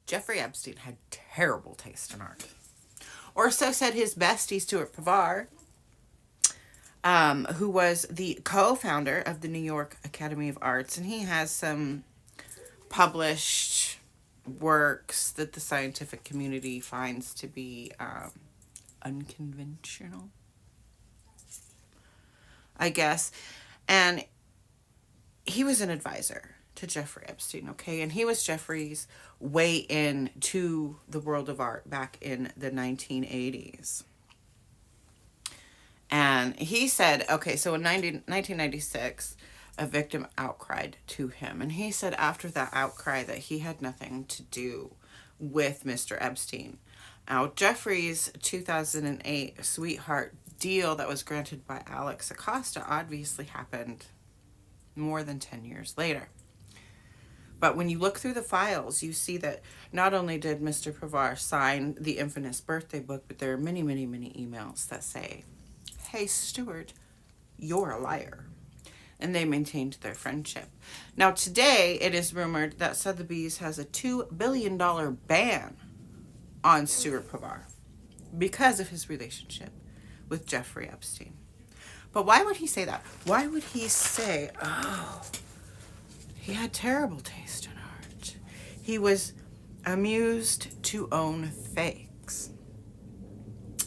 Jeffrey Epstein had terrible taste in art. Or so said his bestie, Stuart Pavar, who was the co-founder of the New York Academy of Arts. And he has some published works that the scientific community finds to be unconventional, I guess. And he was an advisor to Jeffrey Epstein, okay? And he was Jeffrey's way in to the world of art back in the 1980s. And he said, okay, so in 1996, a victim outcried to him. And he said after that outcry that he had nothing to do with Mr. Epstein. Now, Jeffrey's 2008 sweetheart deal that was granted by Alex Acosta obviously happened more than 10 years later. But when you look through the files, you see that not only did Mr. Pavar sign the infamous birthday book, but there are many, many, many emails that say, "Hey, Stuart, you're a liar." And they maintained their friendship. Now, today, it is rumored that Sotheby's has a $2 billion ban on Stuart Pavar because of his relationship with Jeffrey Epstein. But why would he say that? Why would he say, oh, he had terrible taste in art? He was amused to own fakes.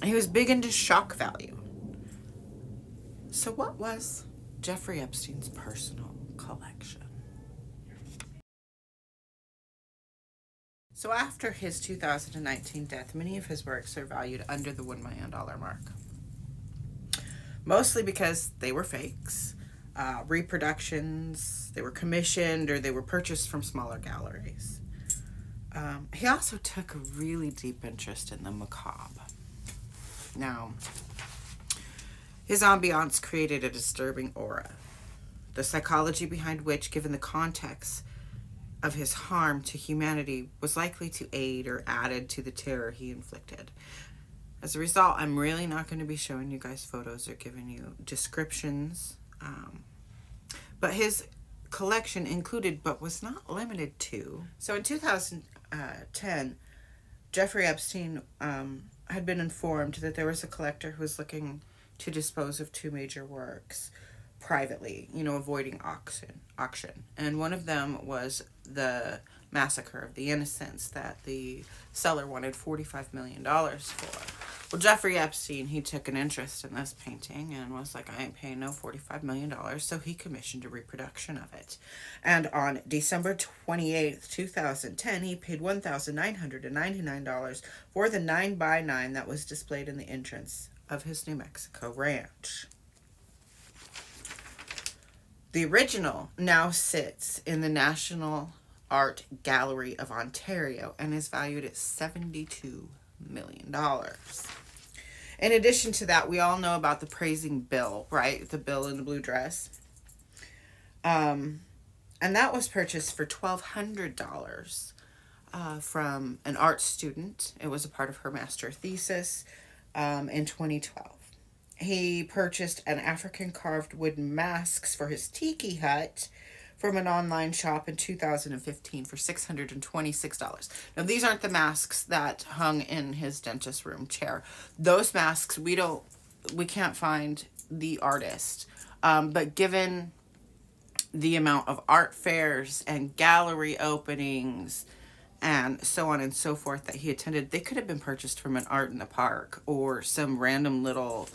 He was big into shock value. So what was Jeffrey Epstein's personal collection? So after his 2019 death, many of his works are valued under the $1 million mark. Mostly because they were fakes, reproductions, they were commissioned, or they were purchased from smaller galleries. He also took a really deep interest in the macabre. Now, his ambiance created a disturbing aura, the psychology behind which, given the context of his harm to humanity, was likely to aid or added to the terror he inflicted. As a result, I'm really not going to be showing you guys photos or giving you descriptions. But his collection included, but was not limited to. So in 2010, Jeffrey Epstein had been informed that there was a collector who was looking to dispose of two major works privately, avoiding auction. And one of them was the Massacre of the Innocents that the seller wanted $45 million for. Well, Jeffrey Epstein, he took an interest in this painting and was like, I ain't paying no $45 million. So he commissioned a reproduction of it. And on December 28th, 2010, he paid $1,999 for the 9x9 that was displayed in the entrance of his New Mexico ranch. The original now sits in the National Art Gallery of Ontario and is valued at $72 million. In addition to that, we all know about the praising Bill, right? The Bill in the blue dress. And that was purchased for $1,200 from an art student. It was a part of her master thesis in 2012. He purchased an African carved wooden masks for his tiki hut from an online shop in 2015 for $626. Now, these aren't the masks that hung in his dentist room chair. Those masks, we can't find the artist. But given the amount of art fairs and gallery openings and so on and so forth that he attended, they could have been purchased from an Art in the Park or some random little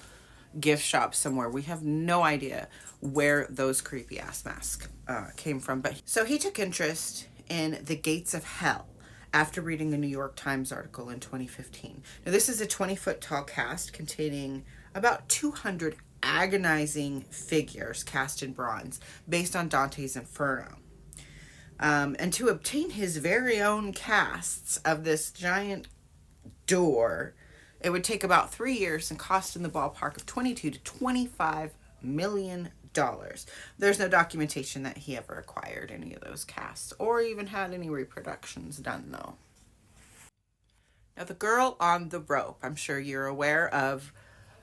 gift shop somewhere. We have no idea where those creepy ass masks came from. But so he took interest in The Gates of Hell after reading a New York Times article in 2015. Now, this is a 20-foot tall cast containing about 200 agonizing figures cast in bronze based on Dante's Inferno. And to obtain his very own casts of this giant door, it would take about 3 years and cost in the ballpark of $22 to $25 million. There's no documentation that he ever acquired any of those casts or even had any reproductions done, though. Now, the girl on the rope, I'm sure you're aware of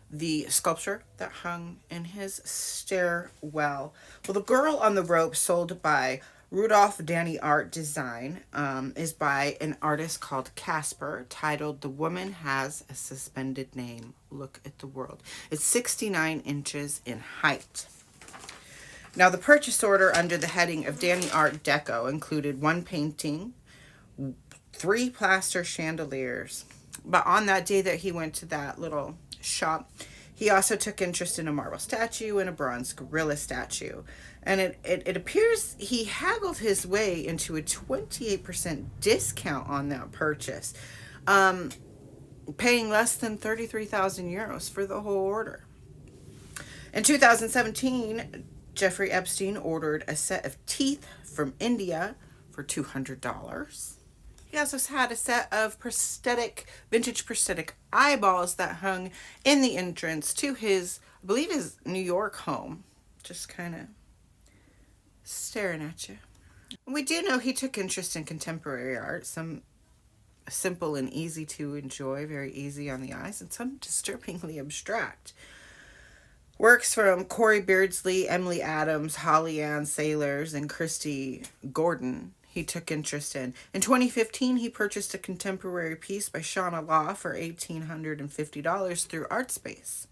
the sculpture that hung in his stairwell. Well, the girl on the rope, sold by Rudolph Danny art design is by an artist called Casper, titled "The Woman Has a Suspended Name. Look at the World." It's 69 inches in height. Now, the purchase order under the heading of Danny Art Deco included 1 painting, 3 plaster chandeliers. But on that day that he went to that little shop, he also took interest in a marble statue and a bronze gorilla statue. And it appears he haggled his way into a 28% discount on that purchase, paying less than 33,000 euros for the whole order. In 2017, Jeffrey Epstein ordered a set of teeth from India for $200. He also had a set of vintage prosthetic eyeballs that hung in the entrance to his, I believe, his New York home. Just kind of staring at you. We do know he took interest in contemporary art, some simple and easy to enjoy, very easy on the eyes, and some disturbingly abstract. Works from Corey Beardsley, Emily Adams, Holly Ann Sailors, and Christy Gordon he took interest in. In 2015, he purchased a contemporary piece by Shauna Law for $1,850 through ArtSpace.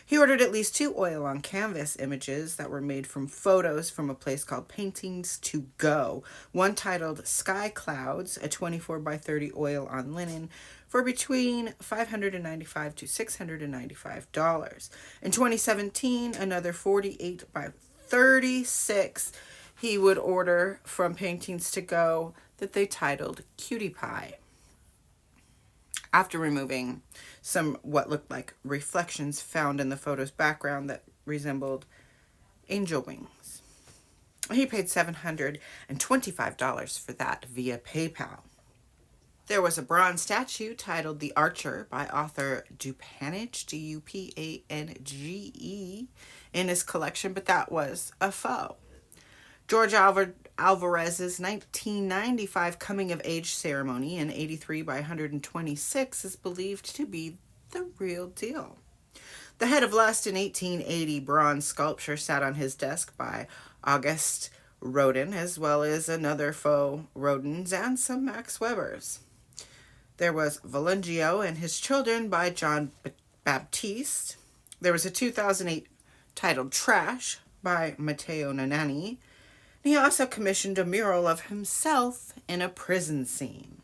He ordered at least 2 oil-on-canvas images that were made from photos from a place called Paintings to Go, one titled Sky Clouds, a 24 by 30 oil-on linen, for between $595 to $695. In 2017, another 48 by 36 he would order from Paintings to Go that they titled Cutie Pie, after removing some what looked like reflections found in the photo's background that resembled angel wings. He paid $725 for that via PayPal. There was a bronze statue titled The Archer by author Dupange, Dupange, in his collection, but that was a faux. George Alvarez's 1995 coming-of-age ceremony in 83 by 126 is believed to be the real deal. The Head of Lust in 1880 bronze sculpture sat on his desk by August Rodin, as well as another faux Rodins and some Max Webers. There was Volungio and His Children by John Baptiste. There was a 2008 titled Trash by Matteo Nanani. He also commissioned a mural of himself in a prison scene.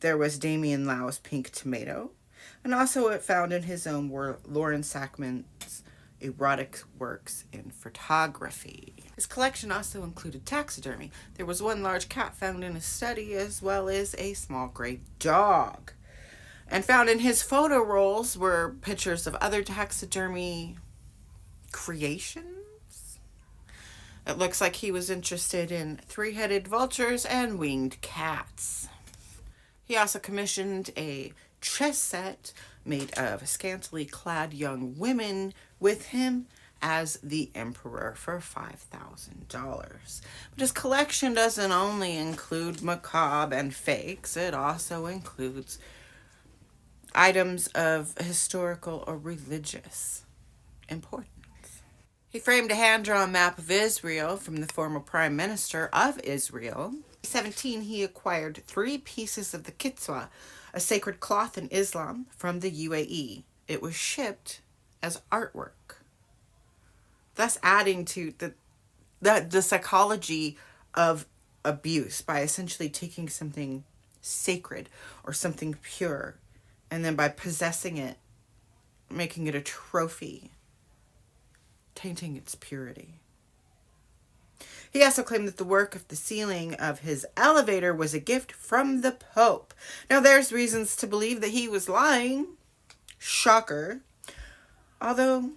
There was Damien Lau's Pink Tomato, and also it found in his own were Lauren Sackman's erotic works in photography. His collection also included taxidermy. There was one large cat found in his study, as well as a small gray dog. And found in his photo rolls were pictures of other taxidermy creations. It looks like he was interested in 3-headed vultures and winged cats. He also commissioned a chess set made of scantily clad young women with him as the emperor for $5,000. But his collection doesn't only include macabre and fakes, it also includes items of historical or religious importance. He framed a hand-drawn map of Israel from the former prime minister of Israel. In 2017, he acquired 3 pieces of the Kitzwa, a sacred cloth in Islam, from the UAE. It was shipped as artwork, thus adding to the psychology of abuse by essentially taking something sacred or something pure, and then by possessing it, making it a trophy, tainting its purity. He also claimed that the work of the ceiling of his elevator was a gift from the Pope. Now, there's reasons to believe that he was lying. Shocker. Although,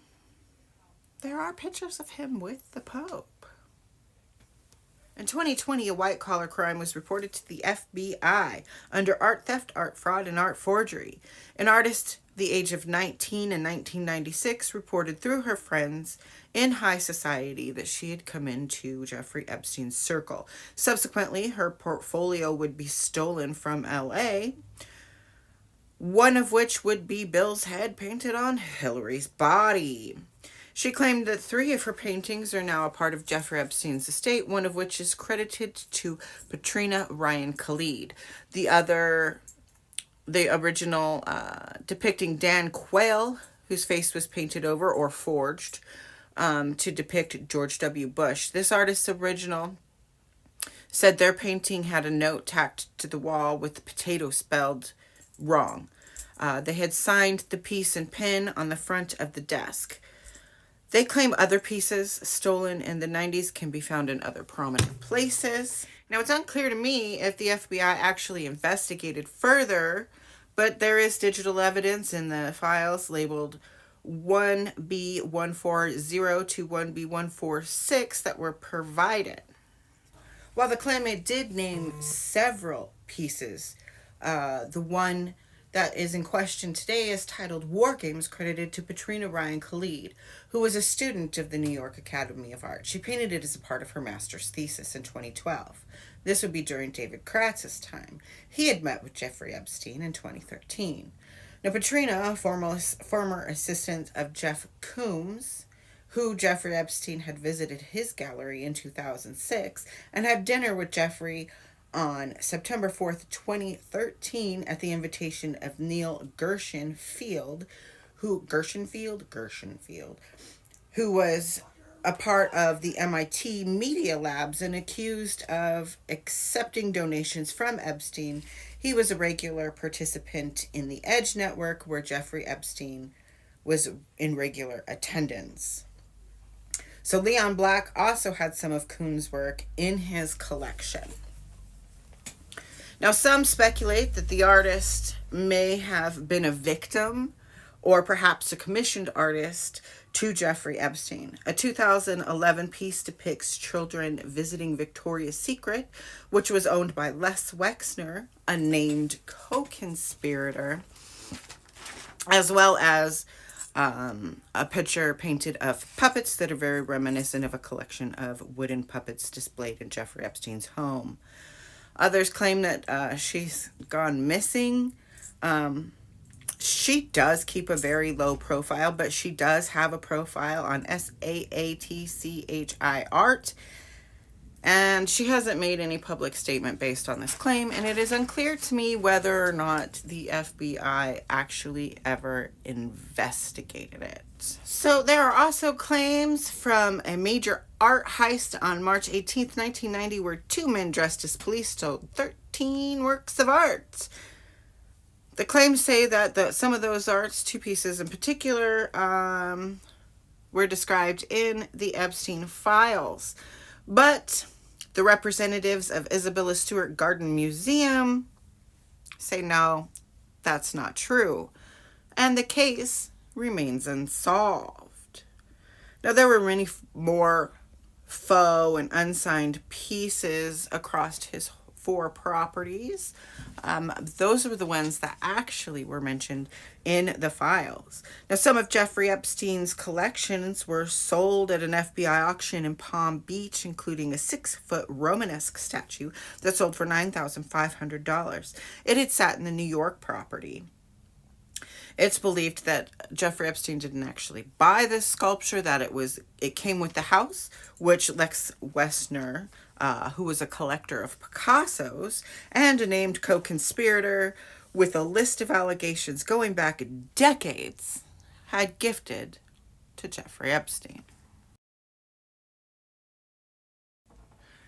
there are pictures of him with the Pope. In 2020, a white-collar crime was reported to the FBI under art theft, art fraud, and art forgery. An artist the age of 19 in 1996 reported through her friends in high society that she had come into Jeffrey Epstein's circle. Subsequently, her portfolio would be stolen from LA, one of which would be Bill's head painted on Hillary's body. She claimed that 3 of her paintings are now a part of Jeffrey Epstein's estate, one of which is credited to Patrina Ryan Khalid. The original depicting Dan Quayle, whose face was painted over or forged to depict George W. Bush. This artist's original said their painting had a note tacked to the wall with the potato spelled wrong. They had signed the piece in pen on the front of the desk. They claim other pieces stolen in the 90s can be found in other prominent places. Now, it's unclear to me if the FBI actually investigated further, but there is digital evidence in the files labeled 1B140 to 1B146 that were provided. While the claimant did name several pieces, the one that is in question today is titled War Games, credited to Patrina Ryan Khalid, who was a student of the New York Academy of Art. She painted it as a part of her master's thesis in 2012. This would be during David Kratz's time. He had met with Jeffrey Epstein in 2013. Now, Patrina, a former assistant of Jeff Koons, who Jeffrey Epstein had visited his gallery in 2006 and had dinner with Jeffrey on September 4th, 2013 at the invitation of Neil Gershenfield, who was a part of the MIT Media Labs and accused of accepting donations from Epstein. He was a regular participant in the Edge Network, where Jeffrey Epstein was in regular attendance. So Leon Black also had some of Koons' work in his collection. Now, some speculate that the artist may have been a victim or perhaps a commissioned artist to Jeffrey Epstein. A 2011 piece depicts children visiting Victoria's Secret, which was owned by Les Wexner, a named co-conspirator, as well as a picture painted of puppets that are very reminiscent of a collection of wooden puppets displayed in Jeffrey Epstein's home. Others claim that she's gone missing. She does keep a very low profile, but she does have a profile on SAATCHI Art. And she hasn't made any public statement based on this claim, and it is unclear to me whether or not the FBI actually ever investigated it. So there are also claims from a major art heist on March 18th, 1990, where 2 men dressed as police stole 13 works of art. The claims say that some of those arts, 2 pieces in particular, were described in the Epstein files. But the representatives of Isabella Stewart Garden Museum say no, that's not true. And the case remains unsolved. Now, there were many more faux and unsigned pieces across his 4 properties. Those were the ones that actually were mentioned in the files. Now, some of Jeffrey Epstein's collections were sold at an FBI auction in Palm Beach, including a 6-foot Romanesque statue that sold for $9,500. It had sat in the New York property. It's believed that Jeffrey Epstein didn't actually buy this sculpture, that it came with the house, which Lex Wessner, who was a collector of Picassos and a named co-conspirator with a list of allegations going back decades, had gifted to Jeffrey Epstein.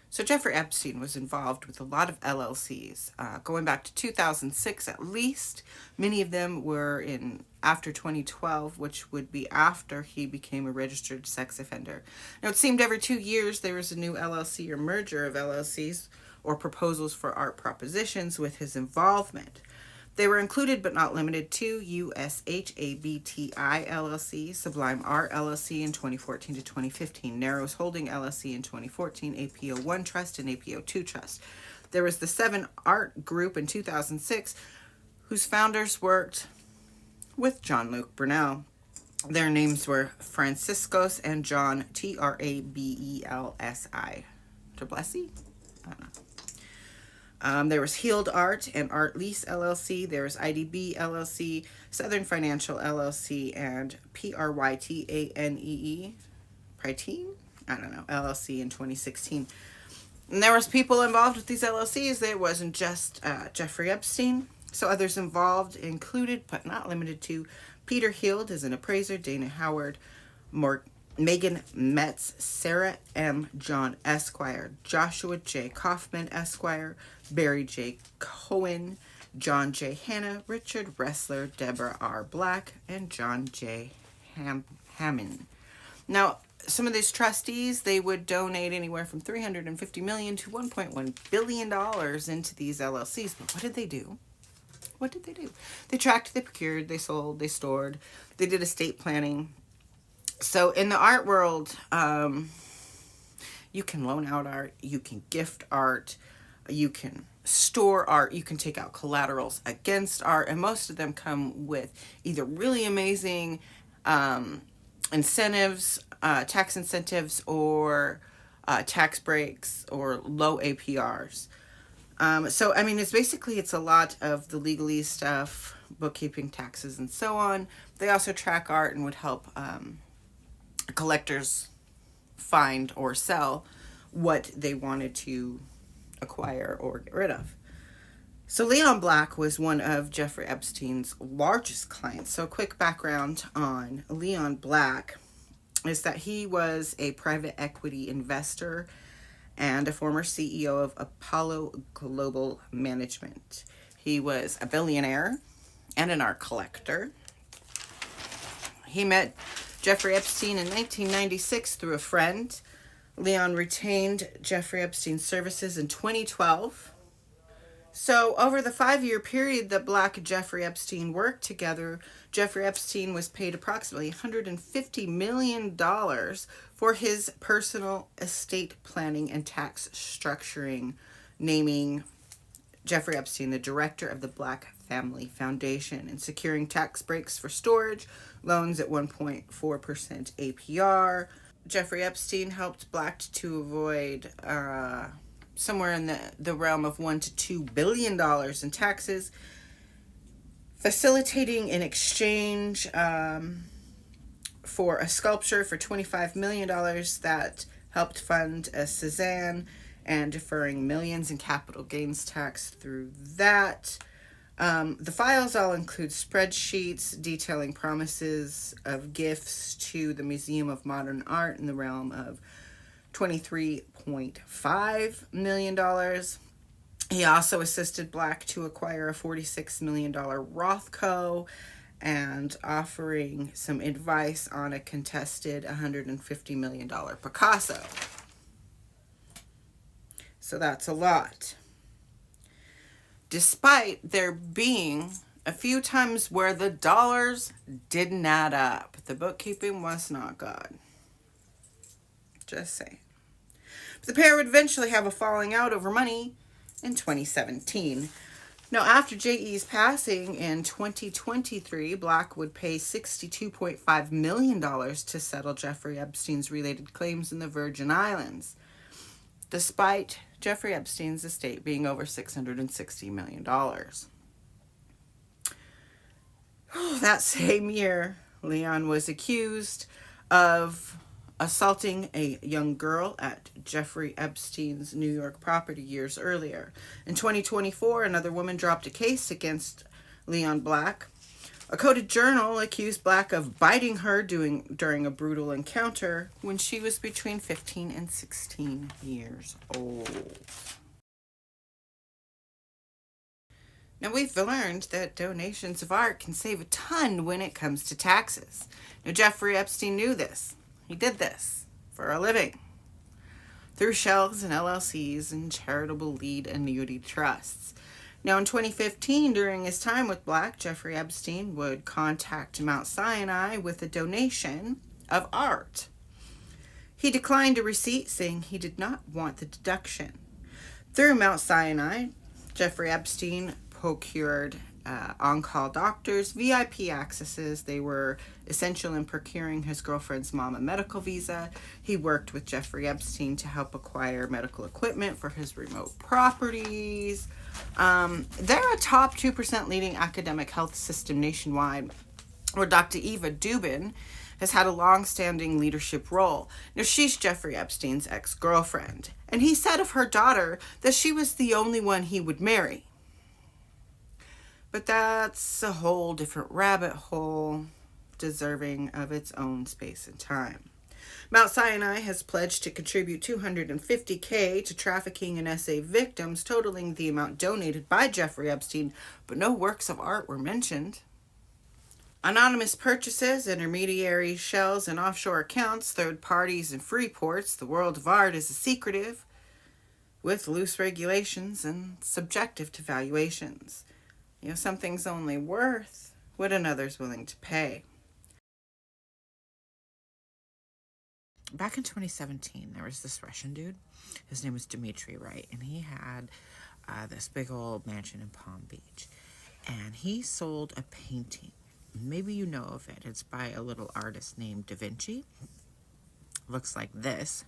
So Jeffrey Epstein was involved with a lot of LLCs, going back to 2006 at least. Many of them were in after 2012, which would be after he became a registered sex offender. Now, it seemed every 2 years there was a new LLC or merger of LLCs or proposals for art propositions with his involvement. They were included but not limited to USHABTI LLC, Sublime Art LLC in 2014 to 2015, Narrows Holding LLC in 2014, APO1 Trust, and APO2 Trust. There was the 7 Art Group in 2006, whose founders worked with John Luke Brunel. Their names were Franciscos and John Trabelsi. Trabelsi? I don't know. There was Healed Art and Art Lease LLC. There was IDB LLC, Southern Financial LLC, and PRYTANEE, Prytene? I don't know, LLC in 2016. And there was people involved with these LLCs. It wasn't just Jeffrey Epstein. So others involved included, but not limited to, Peter Heald as an appraiser, Dana Howard, Megan Metz, Sarah M. John Esquire, Joshua J. Kaufman Esquire, Barry J. Cohen, John J. Hanna, Richard Ressler, Deborah R. Black, and John J. Hammond. Now, some of these trustees, they would donate anywhere from $350 million to $1.1 billion into these LLCs. But what did they do? What did they do? They tracked, they procured, they sold, they stored, they did estate planning. So in the art world, you can loan out art, you can gift art, you can store art, you can take out collaterals against art, and most of them come with either really amazing incentives, tax incentives, or tax breaks, or low APRs. So, I mean, it's a lot of the legalese stuff, bookkeeping, taxes, and so on. They also track art and would help collectors find or sell what they wanted to acquire or get rid of. So Leon Black was one of Jeffrey Epstein's largest clients. So a quick background on Leon Black is that he was a private equity investor and a former CEO of Apollo Global Management. He was a billionaire and an art collector. He met Jeffrey Epstein in 1996 through a friend. Leon retained Jeffrey Epstein's services in 2012. So over the 5-year period that Black and Jeffrey Epstein worked together, Jeffrey Epstein was paid approximately $150 million for his personal estate planning and tax structuring, naming Jeffrey Epstein the director of the Black Family Foundation and securing tax breaks for storage, loans at 1.4% APR. Jeffrey Epstein helped Black to avoid somewhere in the realm of $1 to $2 billion in taxes, facilitating an exchange for a sculpture for $25 million that helped fund a Cézanne, and deferring millions in capital gains tax through that. The files all include spreadsheets detailing promises of gifts to the Museum of Modern Art in the realm of $23.5 million. He also assisted Black to acquire a $46 million Rothko and offering some advice on a contested $150 million Picasso. So that's a lot. Despite there being a few times where the dollars didn't add up, the bookkeeping was not good. Just saying. The pair would eventually have a falling out over money in 2017. Now, after J.E.'s passing in 2023, Black would pay $62.5 million to settle Jeffrey Epstein's related claims in the Virgin Islands, despite Jeffrey Epstein's estate being over $660 million. That same year, Leon was accused of assaulting a young girl at Jeffrey Epstein's New York property years earlier. In 2024, another woman dropped a case against Leon Black. A coded journal accused Black of biting her during a brutal encounter when she was between 15 and 16 years old. Now, we've learned that donations of art can save a ton when it comes to taxes. Now, Jeffrey Epstein knew this. He did this for a living through shells and LLCs and charitable lead annuity trusts. Now, in 2015, during his time with Black, Jeffrey Epstein would contact Mount Sinai with a donation of art. He declined a receipt, saying he did not want the deduction. Through Mount Sinai, Jeffrey Epstein procured on-call doctors, VIP accesses. They were essential in procuring his girlfriend's mom a medical visa. He worked with Jeffrey Epstein to help acquire medical equipment for his remote properties. They're a top 2% leading academic health system nationwide, where Dr. Eva Dubin has had a long-standing leadership role. Now, she's Jeffrey Epstein's ex-girlfriend, and he said of her daughter that she was the only one he would marry. But that's a whole different rabbit hole, deserving of its own space and time. Mount Sinai has pledged to contribute $250K to trafficking and SA victims, totaling the amount donated by Jeffrey Epstein, but no works of art were mentioned. Anonymous purchases, intermediary shells and offshore accounts, third parties and free ports. The world of art is secretive, with loose regulations and subjective to valuations. Something's only worth what another's willing to pay. Back in 2017, there was this Russian dude. His name was Dmitry, right? And he had this big old mansion in Palm Beach. And he sold a painting. Maybe you know of it. It's by a little artist named Da Vinci. Looks like this.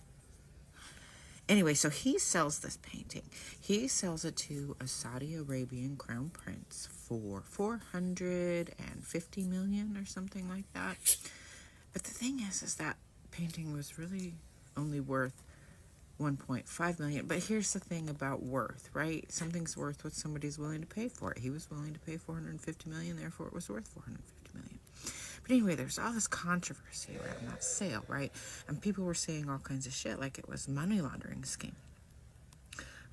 Anyway, so he sells this painting. He sells it to a Saudi Arabian crown prince for $450 million or something like that. But the thing is that painting was really only worth $1.5 million. But here's the thing about worth, right? Something's worth what somebody's willing to pay for it. He was willing to pay $450 million, therefore it was worth $450 million. But anyway, there's all this controversy around that sale, right? And people were saying all kinds of shit, like it was a money laundering scheme,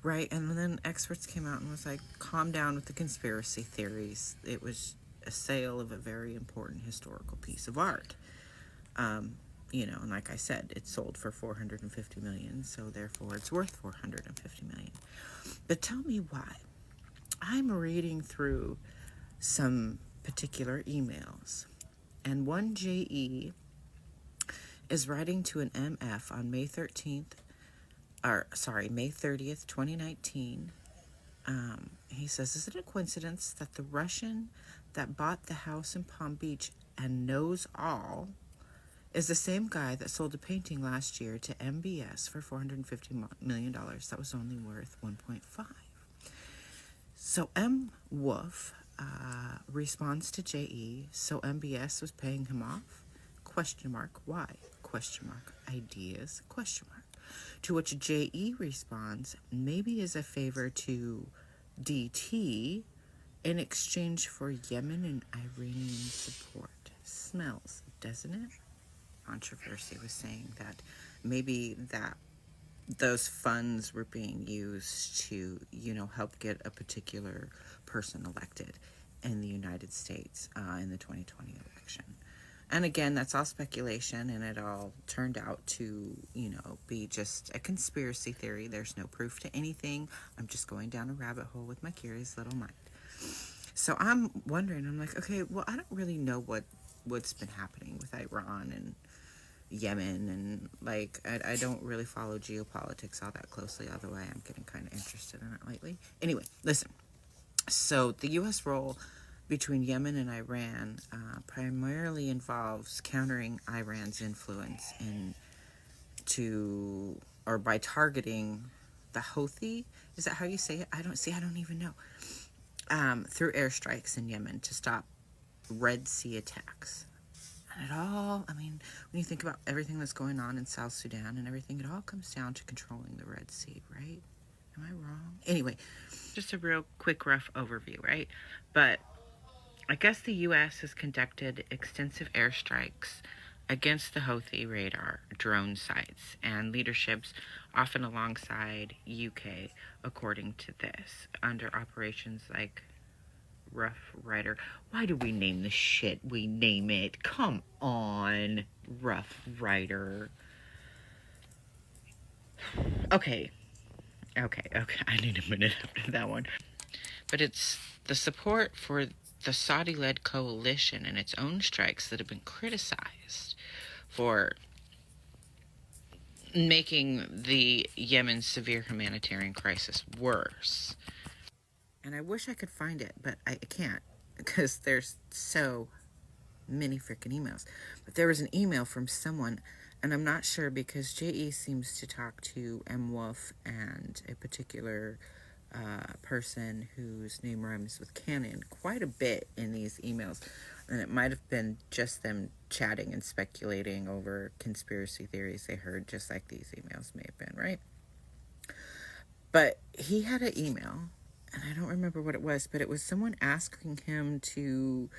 right? And then experts came out and was like, calm down with the conspiracy theories. It was a sale of a very important historical piece of art. And like I said, it sold for $450 million, so therefore it's worth $450 million. But tell me why. I'm reading through some particular emails, and one JE is writing to an MF on May 30th, 2019. He says, is it a coincidence that the Russian that bought the house in Palm Beach and knows all is the same guy that sold a painting last year to MBS for $450 million that was only worth 1.5? So M. Wolf responds to JE, so MBS was paying him off? Question mark. Why? Question mark. Ideas? Question mark. To which JE responds, maybe as a favor to DT in exchange for Yemen and Iranian support. Smells, doesn't it? Controversy was saying that maybe that those funds were being used to, help get a particular person elected in the United States in the 2020 election. And again, that's all speculation, and it all turned out to, be just a conspiracy theory. There's no proof to anything. I'm just going down a rabbit hole with my curious little mind. So I'm wondering, I'm like, okay, well, I don't really know what's been happening with Iran and Yemen, and I don't really follow geopolitics all that closely, although I am getting kind of interested in it lately. Anyway, listen. So the U.S. role between Yemen and Iran primarily involves countering Iran's influence by targeting the Houthi. Is that how you say it? I don't even know. Through airstrikes in Yemen to stop Red Sea attacks. And when you think about everything that's going on in South Sudan and everything, it all comes down to controlling the Red Sea, right? Am I wrong? Anyway, just a real quick, rough overview, right? But I guess the U.S. has conducted extensive airstrikes against the Houthi radar drone sites and leaderships, often alongside UK, according to this, under operations like Rough Rider. Why do we name the shit we name it? Come on, Rough Rider. Okay. I need a minute after that one. But it's the support for the Saudi-led coalition and its own strikes that have been criticized for making the Yemen severe humanitarian crisis worse. And I wish I could find it, but I can't. because there's so many freaking emails. But there was an email from someone, and I'm not sure because J.E. seems to talk to M. Wolf and a particular person whose name rhymes with Cannon quite a bit in these emails. And it might have been just them chatting and speculating over conspiracy theories they heard, just like these emails may have been, right? But he had an email, and I don't remember what it was, but it was someone asking him to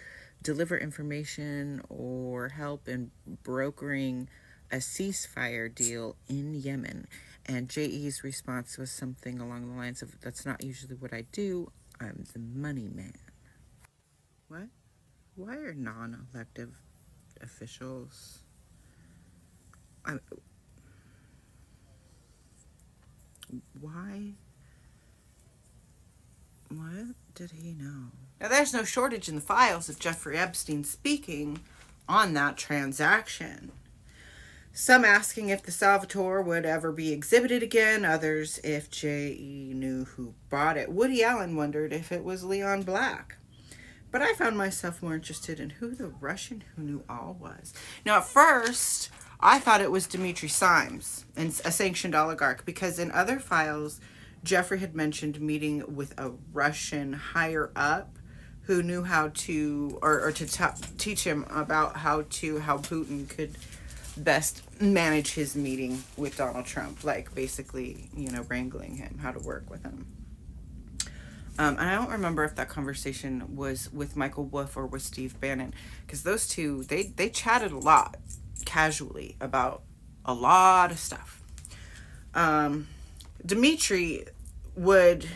deliver information or help in brokering a ceasefire deal in Yemen. And J.E.'s response was something along the lines of, "That's not usually what I do. I'm the money man." What? Why are non-elective officials... why? What did he know? Now, there's no shortage in the files of Jeffrey Epstein speaking on that transaction. Some asking if the Salvatore would ever be exhibited again, others if J.E. knew who bought it. Woody Allen wondered if it was Leon Black. But I found myself more interested in who the Russian who knew all was. Now, at first, I thought it was Dmitry Simes, a sanctioned oligarch, because in other files, Jeffrey had mentioned meeting with a Russian higher up who knew how to, or to teach him about how Putin could best manage his meeting with Donald Trump, like basically, wrangling him, how to work with him. And I don't remember if that conversation was with Michael Wolff or with Steve Bannon, because those two, they chatted a lot, casually, about a lot of stuff. Dmitry would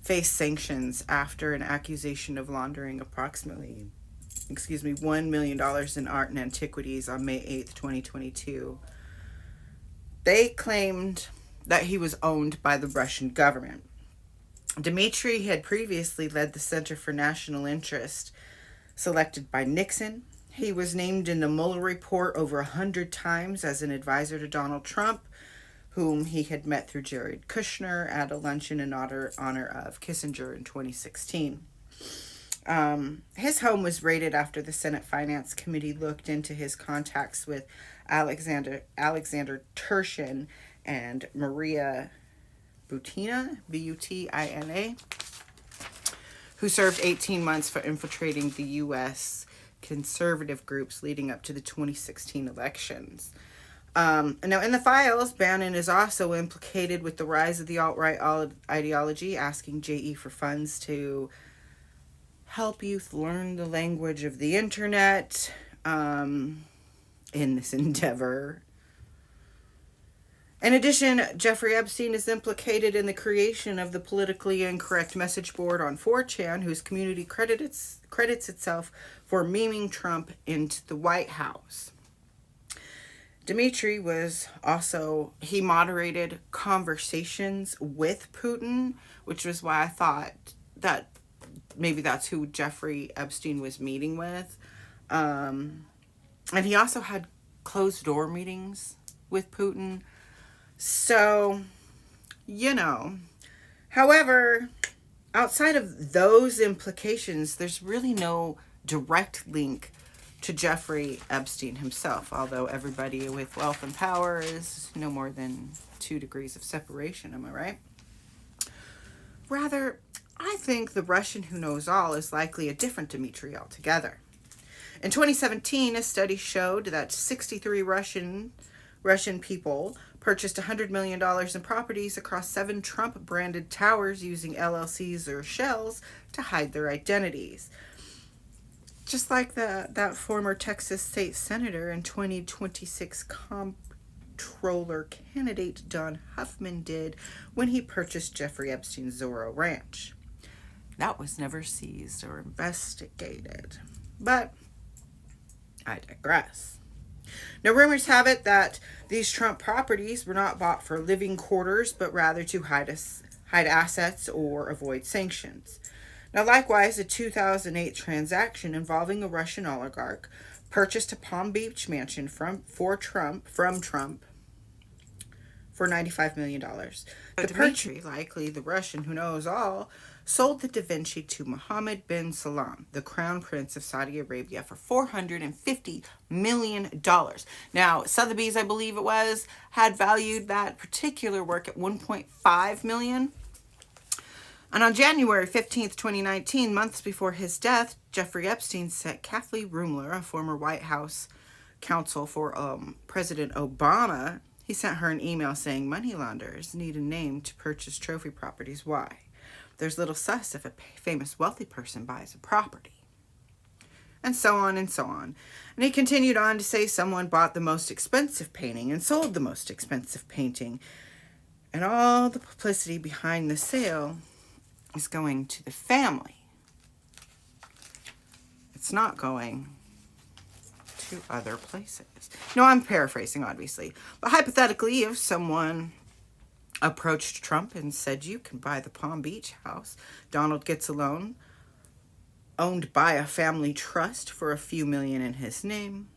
face sanctions after an accusation of laundering approximately, $1 million in art and antiquities on May 8th, 2022. They claimed that he was owned by the Russian government. Dmitry had previously led the Center for National Interest, selected by Nixon. He was named in the Mueller report over 100 times as an advisor to Donald Trump, whom he had met through Jared Kushner at a luncheon in honor of Kissinger in 2016. His home was raided after the Senate Finance Committee looked into his contacts with Alexander Turshin and Maria Butina, Butina, who served 18 months for infiltrating the U.S. conservative groups leading up to the 2016 elections. Now, in the files, Bannon is also implicated with the rise of the alt-right ideology, asking J.E. for funds to help youth learn the language of the internet in this endeavor. In addition, Jeffrey Epstein is implicated in the creation of the politically incorrect message board on 4chan, whose community credits itself for memeing Trump into the White House. Dmitry was also, he moderated conversations with Putin, which was why I thought that maybe that's who Jeffrey Epstein was meeting with. And he also had closed door meetings with Putin. So, however, outside of those implications, there's really no direct link to Jeffrey Epstein himself, although everybody with wealth and power is no more than 2 degrees of separation, am I right? Rather, I think the Russian who knows all is likely a different Dmitry altogether. In 2017, a study showed that 63 Russian people purchased $100 million in properties across 7 Trump-branded towers using LLCs or shells to hide their identities. Just like that former Texas state senator and 2026 comptroller candidate Don Huffman did when he purchased Jeffrey Epstein's Zorro Ranch. That was never seized or investigated. But I digress. Now, rumors have it that these Trump properties were not bought for living quarters, but rather to hide assets or avoid sanctions. Now, likewise, a 2008 transaction involving a Russian oligarch purchased a Palm Beach mansion for Trump for for $95 million. The Dmitry, likely the Russian who knows all, sold the Da Vinci to Mohammed bin Salman, the crown prince of Saudi Arabia, for $450 million. Now, Sotheby's, I believe it was, had valued that particular work at $1.5 million. And on January 15th, 2019, months before his death, Jeffrey Epstein sent Kathleen Rumler, a former White House counsel for President Obama, he sent her an email saying money launderers need a name to purchase trophy properties. Why? There's little sus if a famous wealthy person buys a property. And so on and so on. And he continued on to say someone bought the most expensive painting and sold the most expensive painting. And all the publicity behind the sale is going to the family. It's not going to other places. No, I'm paraphrasing, obviously. But hypothetically, if someone approached Trump and said, you can buy the Palm Beach house, Donald gets a loan owned by a family trust for a few million in his name,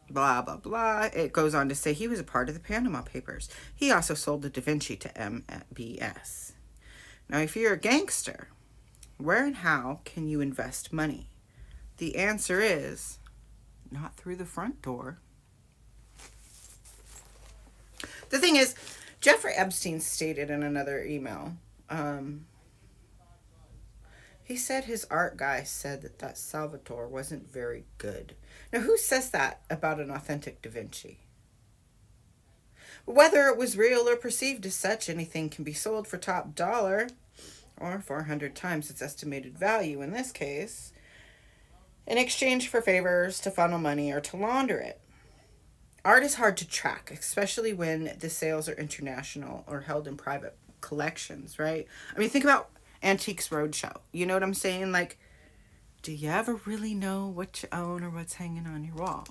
blah, blah, blah. It goes on to say he was a part of the Panama Papers. He also sold the Da Vinci to MBS. Now, if you're a gangster, where and how can you invest money? The answer is not through the front door. The thing is, Jeffrey Epstein stated in another email, he said his art guy said that Salvatore wasn't very good. Now, who says that about an authentic Da Vinci? Whether it was real or perceived as such, anything can be sold for top dollar, or 400 times its estimated value in this case, in exchange for favors to funnel money or to launder it. Art is hard to track, especially when the sales are international or held in private collections, right? I mean, think about Antiques Roadshow. You know what I'm saying? Like, do you ever really know what you own or what's hanging on your wall?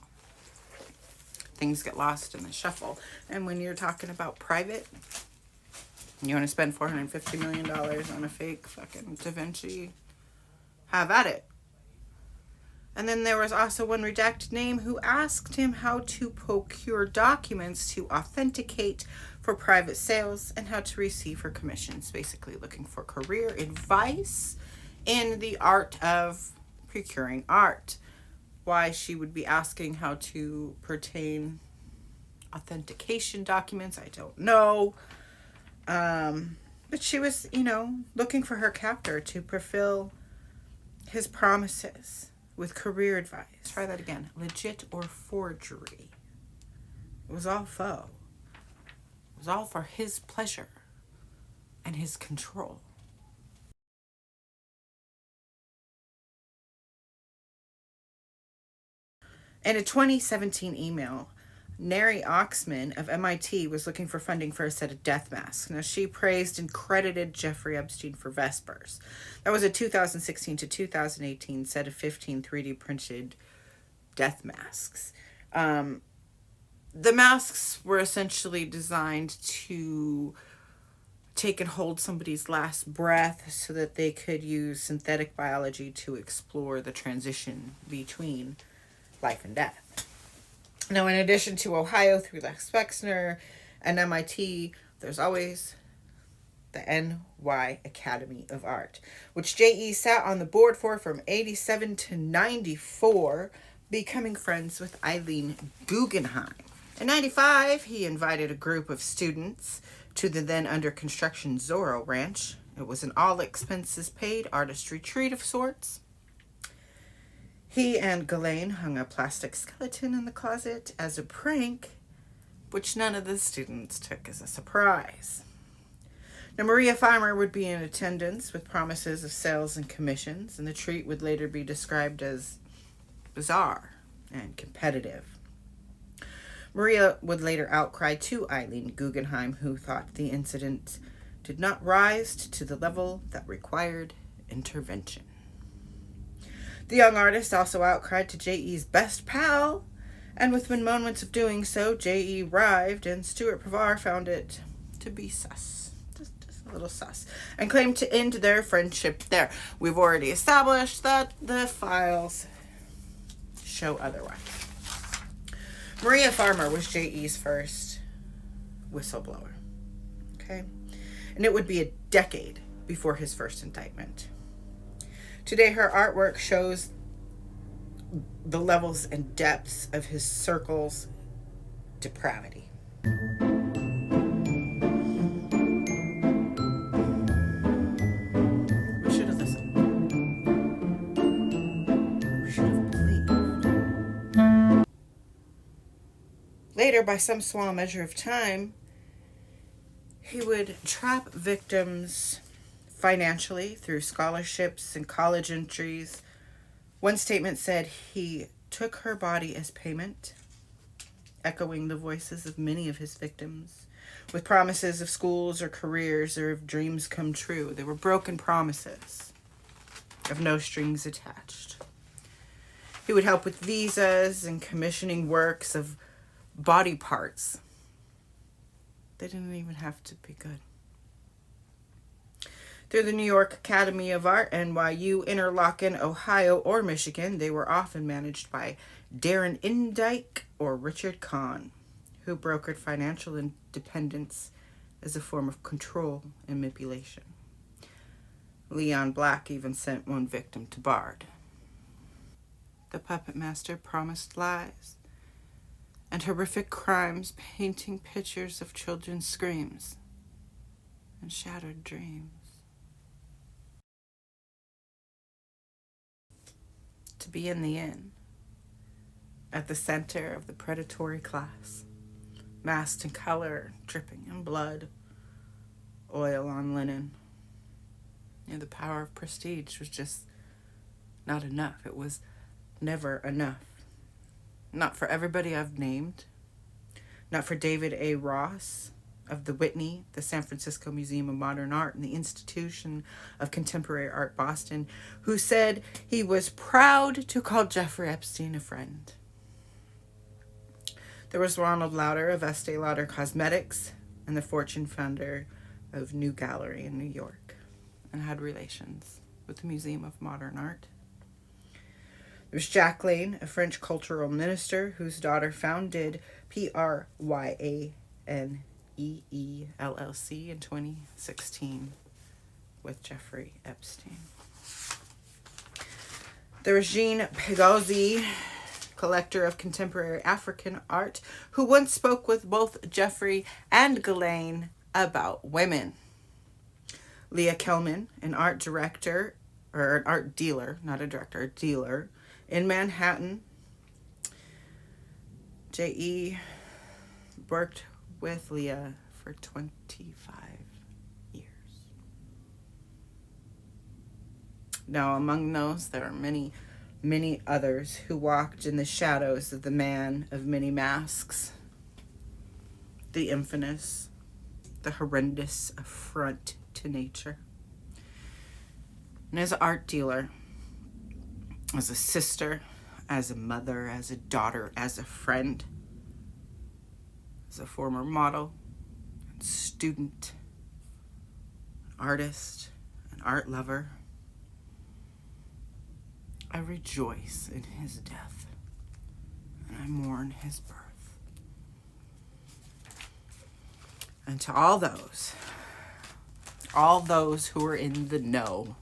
Things get lost in the shuffle. And when you're talking about private, you want to spend $450 million on a fake fucking Da Vinci, have at it. And then there was also one redacted name who asked him how to procure documents to authenticate for private sales and how to receive her commissions, basically looking for career advice in the art of procuring art. Why she would be asking how to pertain authentication documents, I don't know. But she was, looking for her captor to fulfill his promises with career advice. Try that again. Legit or forgery. It was all faux. It was all for his pleasure and his control. In a 2017 email, Neri Oxman of MIT was looking for funding for a set of death masks. Now, she praised and credited Jeffrey Epstein for Vespers. That was a 2016 to 2018 set of 15 3D printed death masks. The masks were essentially designed to take and hold somebody's last breath so that they could use synthetic biology to explore the transition between life and death. Now, in addition to Ohio through Lex Wexner and MIT, there's always the NY Academy of Art, which J.E. sat on the board for from 87 to 94, becoming friends with Eileen Guggenheim. In 95, he invited a group of students to the then under construction Zorro Ranch. It was an all expenses paid artist retreat of sorts. He and Ghislaine hung a plastic skeleton in the closet as a prank, which none of the students took as a surprise. Now, Maria Farmer would be in attendance with promises of sales and commissions, and the treat would later be described as bizarre and competitive. Maria would later outcry to Eileen Guggenheim, who thought the incident did not rise to the level that required intervention. The young artist also outcried to J.E.'s best pal, and within moments of doing so, J.E. arrived, and Stuart Pavar found it to be sus. Just a little sus. And claimed to end their friendship there. We've already established that the files show otherwise. Maria Farmer was J.E.'s first whistleblower. Okay? And it would be a decade before his first indictment. Today, her artwork shows the levels and depths of his circle's depravity. We should have listened. We should have believed. Later, by some small measure of time, he would trap victims financially through scholarships and college entries. One statement said he took her body as payment, echoing the voices of many of his victims, with promises of schools or careers or of dreams come true. They were broken promises of no strings attached. He would help with visas and commissioning works of body parts. They didn't even have to be good. Through the New York Academy of Art, NYU, Interlochen, Ohio, or Michigan, they were often managed by Darren Indike or Richard Kahn, who brokered financial independence as a form of control and manipulation. Leon Black even sent one victim to Bard. The puppet master promised lies and horrific crimes, painting pictures of children's screams and shattered dreams. To be in the inn, at the center of the predatory class, masked in color, dripping in blood, oil on linen. The power of prestige was just not enough. It was never enough. Not for everybody I've named. Not for David A. Ross of the Whitney, the San Francisco Museum of Modern Art, and the Institution of Contemporary Art, Boston, who said he was proud to call Jeffrey Epstein a friend. There was Ronald Lauder of Estee Lauder Cosmetics and the Fortune founder of New Gallery in New York, and had relations with the Museum of Modern Art. There's Jacqueline, a French cultural minister whose daughter founded PRYANEE LLC in 2016 with Jeffrey Epstein. There was Jean Pegozzi, collector of contemporary African art, who once spoke with both Jeffrey and Ghislaine about women. Leah Kelman, an art director, or an art dealer, not a director, a dealer, in Manhattan. J.E. worked with Leah for 25 years. Now, among those, there are many, many others who walked in the shadows of the man of many masks, the infamous, the horrendous affront to nature. And as an art dealer, as a sister, as a mother, as a daughter, as a friend, as a former model, and student, an artist, an art lover, I rejoice in his death, and I mourn his birth. And to all those who were in the know,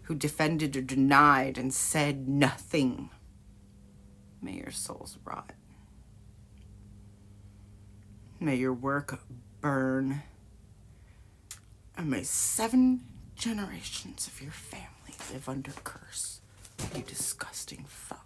who defended or denied and said nothing, may your souls rot. May your work burn. And may 7 generations of your family live under curse, you disgusting fuck.